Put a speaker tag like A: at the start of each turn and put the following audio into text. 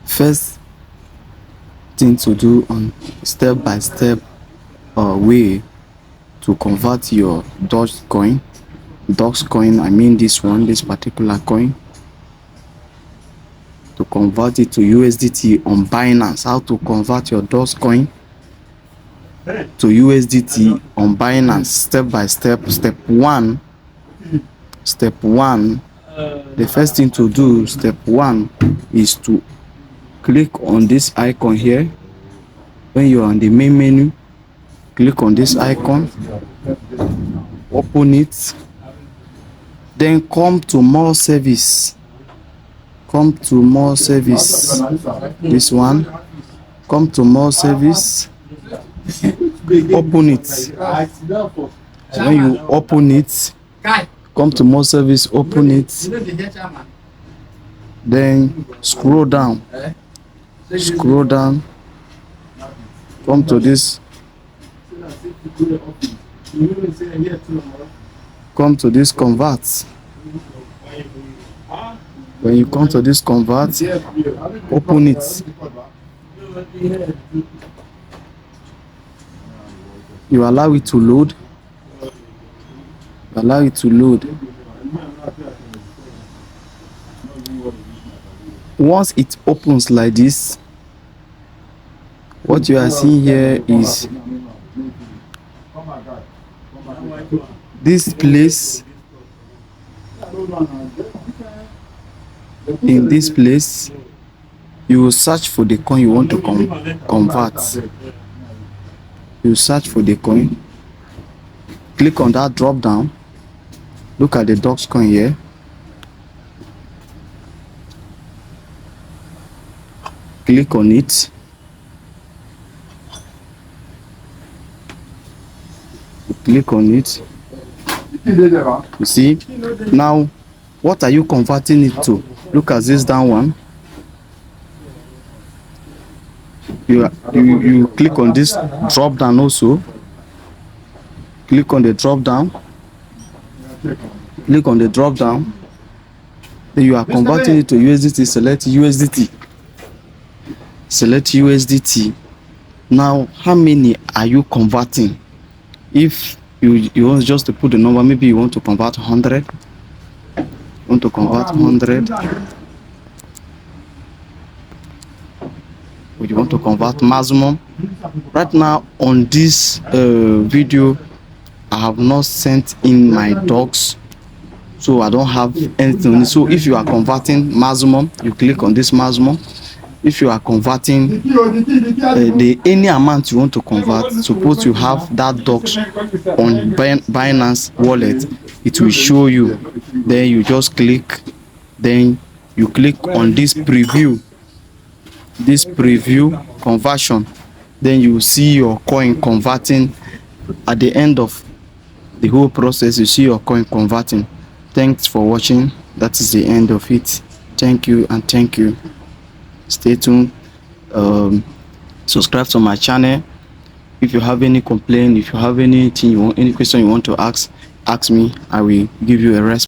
A: First thing to do on step-by-step way to convert your Dogecoin, I mean this particular coin, to convert it to USDT on Binance. How to convert your Dogecoin to USDT on Binance, step by step. Step one, the first thing to do, step one, is to click on this icon here. When you're on the main menu, click on this icon, open it, then come to more service. This one, come to more service, open it. When you open it, come to more service, open it, then scroll down, come to this convert. When you come to this convert, open it. You allow it to load. Once it opens like this, what you are seeing here is this place. In this place, you will search for the coin you want to convert. You search for the coin, click on that drop down, look at the Dogecoin here, click on it, you see. Now what are you converting it to? Look at this down one. You click on this drop down also. Click on the drop down. Then you are converting it to USDT. Select USDT. Now, how many are you converting? If you want just to put the number, maybe you want to convert 100. Or you want to convert maximum. Right now on this video, I have not sent in my docs, so I don't have anything. So if you are converting maximum, you click on this maximum. If you are converting any amount you want to convert, suppose you have that docs on Binance wallet, it will show you. Then you just click, then you click on this preview conversion. Then you see your coin converting. At the end of the whole process, you see your coin converting. Thanks for watching. That is the end of it. Thank you. Stay tuned. Subscribe to my channel. If you have any complaint, if you have anything any question you want to ask me, I will give you a response.